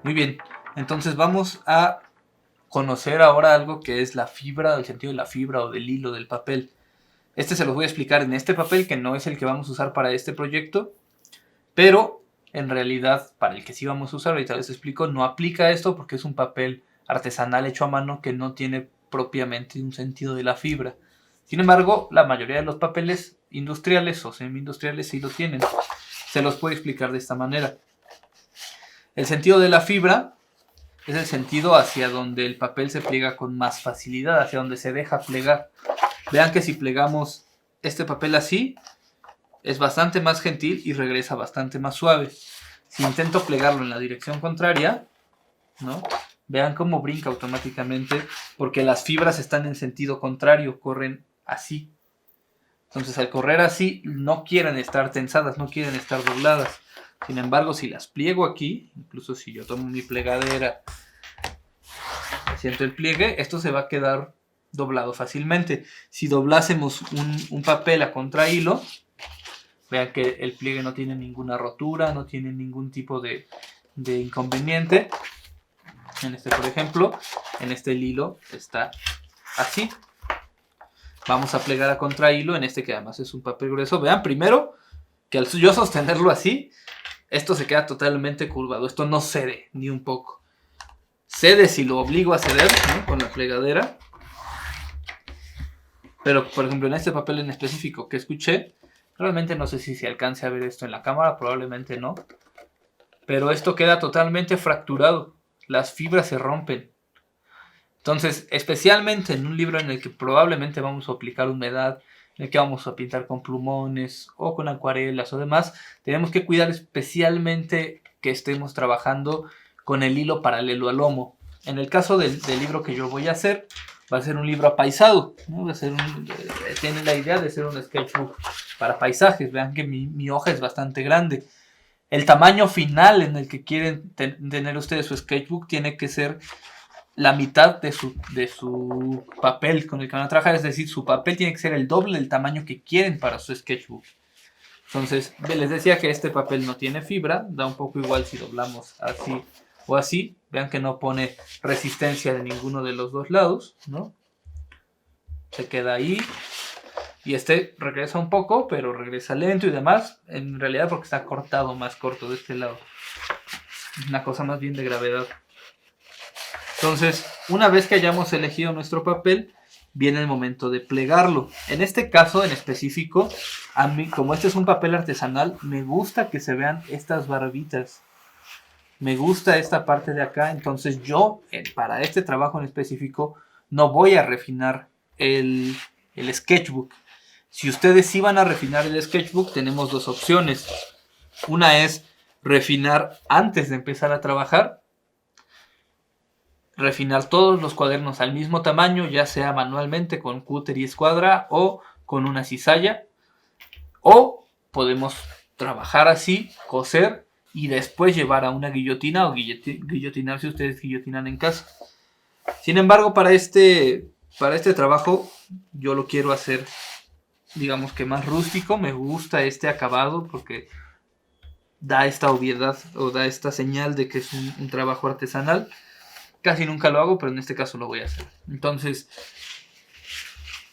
Muy bien, entonces vamos a conocer ahora algo que es la fibra, el sentido de la fibra o del hilo del papel. Este se los voy a explicar en este papel, que no es el que vamos a usar para este proyecto, pero en realidad para el que sí vamos a usar, ahorita les explico, no aplica esto porque es un papel artesanal hecho a mano que no tiene propiamente un sentido de la fibra. Sin embargo, la mayoría de los papeles industriales o semi-industriales sí lo tienen. Se los puedo explicar de esta manera. El sentido de la fibra es el sentido hacia donde el papel se pliega con más facilidad, hacia donde se deja plegar. Vean que si plegamos este papel así, es bastante más gentil y regresa bastante más suave. Si intento plegarlo en la dirección contraria, ¿no? Vean cómo brinca automáticamente, porque las fibras están en sentido contrario, corren así. Entonces al correr así, no quieren estar tensadas, no quieren estar dobladas. Sin embargo, si las pliego aquí, incluso si yo tomo mi plegadera, siento el pliegue, esto se va a quedar doblado fácilmente. Si doblásemos un papel a contrahilo, vean que el pliegue no tiene ninguna rotura, no tiene ningún tipo de inconveniente. En este, por ejemplo, en este el hilo está así. Vamos a plegar a contrahilo en este que además es un papel grueso. Vean primero que al yo sostenerlo así, esto se queda totalmente curvado. Esto no cede ni un poco. Cede si lo obligo a ceder, ¿no? Con la plegadera. Pero, por ejemplo, en este papel en específico que escuché, realmente no sé si se alcance a ver esto en la cámara, probablemente no. Pero esto queda totalmente fracturado. Las fibras se rompen. Entonces, especialmente en un libro en el que probablemente vamos a aplicar humedad, en el que vamos a pintar con plumones o con acuarelas o demás, tenemos que cuidar especialmente que estemos trabajando con el hilo paralelo al lomo. En el caso del libro que yo voy a hacer, va a ser un libro apaisado, ¿no? Tiene la idea de ser un sketchbook para paisajes. Vean que mi hoja es bastante grande. El tamaño final en el que quieren tener ustedes su sketchbook tiene que ser la mitad de su papel con el que van a trabajar, es decir, su papel tiene que ser el doble del tamaño que quieren para su sketchbook. Entonces, les decía que este papel no tiene fibra, da un poco igual si doblamos así o así. Vean que no pone resistencia de ninguno de los dos lados, ¿no? Se queda ahí. Y este regresa un poco, pero regresa lento y demás. En realidad porque está cortado, más corto de este lado. Es una cosa más bien de gravedad. Entonces, una vez que hayamos elegido nuestro papel, viene el momento de plegarlo. En este caso en específico, a mí, como este es un papel artesanal, me gusta que se vean estas barbitas. Me gusta esta parte de acá. Entonces yo, para este trabajo en específico, no voy a refinar el sketchbook. Si ustedes sí van a refinar el sketchbook, tenemos dos opciones. Una es refinar antes de empezar a trabajar. Refinar todos los cuadernos al mismo tamaño, ya sea manualmente con cúter y escuadra o con una cizalla. O podemos trabajar así, coser y después llevar a una guillotina o guillotinar si ustedes guillotinan en casa. Sin embargo, para este trabajo yo lo quiero hacer, digamos que más rústico. Me gusta este acabado porque da esta obviedad o da esta señal de que es un trabajo artesanal. Casi nunca lo hago, pero en este caso lo voy a hacer. Entonces,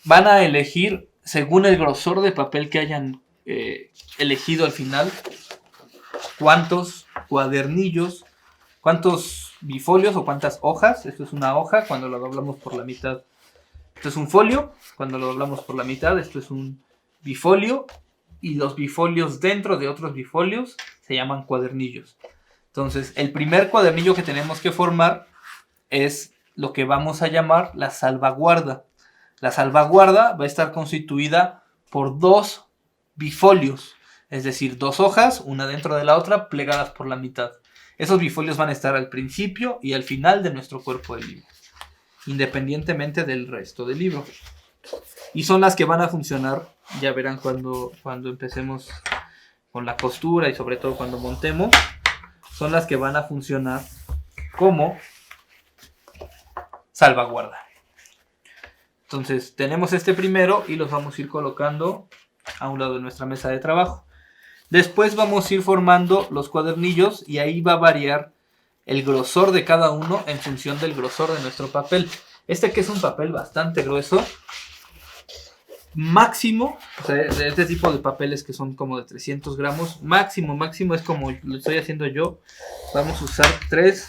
van a elegir según el grosor de papel que hayan elegido al final, cuántos cuadernillos, cuántos bifolios o cuántas hojas. Esto es una hoja cuando lo doblamos por la mitad. Esto es un folio cuando lo doblamos por la mitad. Esto es un bifolio. Y los bifolios dentro de otros bifolios se llaman cuadernillos. Entonces, el primer cuadernillo que tenemos que formar es lo que vamos a llamar la salvaguarda. La salvaguarda va a estar constituida por dos bifolios, es decir, dos hojas, una dentro de la otra, plegadas por la mitad. Esos bifolios van a estar al principio y al final de nuestro cuerpo del libro, independientemente del resto del libro. Y son las que van a funcionar, ya verán cuando empecemos con la costura y sobre todo cuando montemos, son las que van a funcionar como salvaguarda. Entonces tenemos este primero y los vamos a ir colocando a un lado de nuestra mesa de trabajo. Después vamos a ir formando los cuadernillos y ahí va a variar el grosor de cada uno en función del grosor de nuestro papel. Este que es un papel bastante grueso, máximo, o sea, de este tipo de papeles que son como de 300 gramos, máximo es como lo estoy haciendo yo. Vamos a usar 3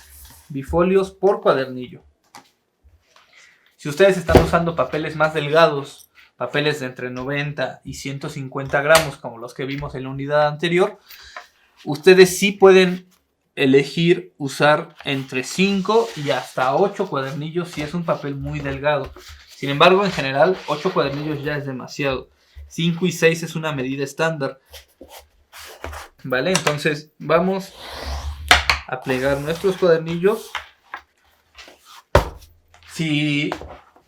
bifolios por cuadernillo. Si ustedes están usando papeles más delgados, papeles de entre 90 y 150 gramos, como los que vimos en la unidad anterior, ustedes sí pueden elegir usar entre 5 y hasta 8 cuadernillos si es un papel muy delgado. Sin embargo, en general, 8 cuadernillos ya es demasiado. 5 y 6 es una medida estándar. ¿Vale? Entonces, vamos a plegar nuestros cuadernillos. Si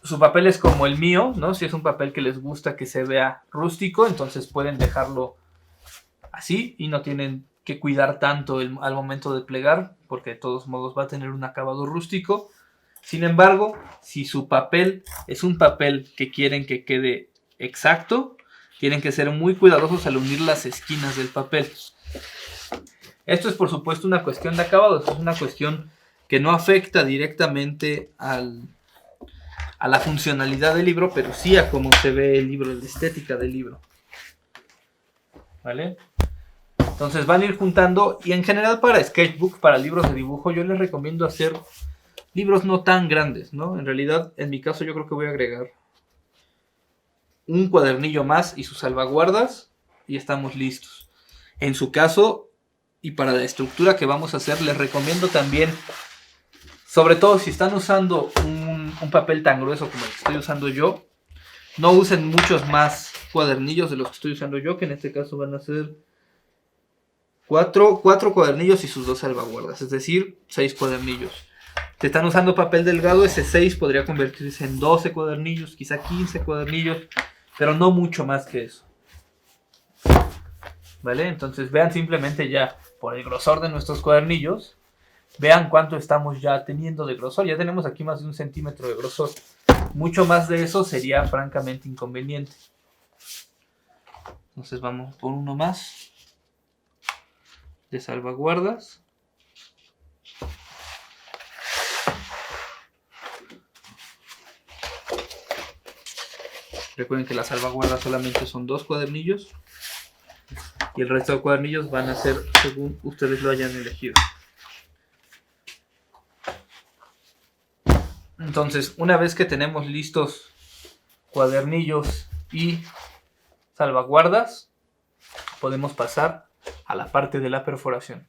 su papel es como el mío, ¿no? Si es un papel que les gusta que se vea rústico, entonces pueden dejarlo así y no tienen que cuidar tanto al momento de plegar, porque de todos modos va a tener un acabado rústico. Sin embargo, si su papel es un papel que quieren que quede exacto, tienen que ser muy cuidadosos al unir las esquinas del papel. Esto es por supuesto una cuestión de acabado, esto es una cuestión que no afecta directamente a la funcionalidad del libro, pero sí a cómo se ve el libro, la estética del libro. ¿Vale? Entonces van a ir juntando, y en general para sketchbook, para libros de dibujo, yo les recomiendo hacer libros no tan grandes, ¿no? En realidad, en mi caso yo creo que voy a agregar un cuadernillo más y sus salvaguardas y estamos listos. En su caso, y para la estructura que vamos a hacer, les recomiendo también, sobre todo si están usando un papel tan grueso como el que estoy usando yo, no usen muchos más cuadernillos de los que estoy usando yo, que en este caso van a ser 4 cuadernillos y sus 2 salvaguardas, es decir, 6 cuadernillos. Si están usando papel delgado, ese 6 podría convertirse en 12 cuadernillos, quizá 15 cuadernillos, pero no mucho más que eso. ¿Vale? Entonces vean simplemente ya por el grosor de nuestros cuadernillos, vean cuánto estamos ya teniendo de grosor. Ya tenemos aquí más de 1 centímetro de grosor. Mucho más de eso sería francamente inconveniente. Entonces vamos por uno más de salvaguardas. Recuerden que las salvaguardas solamente son 2 cuadernillos y el resto de cuadernillos van a ser según ustedes lo hayan elegido. Entonces, una vez que tenemos listos cuadernillos y salvaguardas, podemos pasar a la parte de la perforación.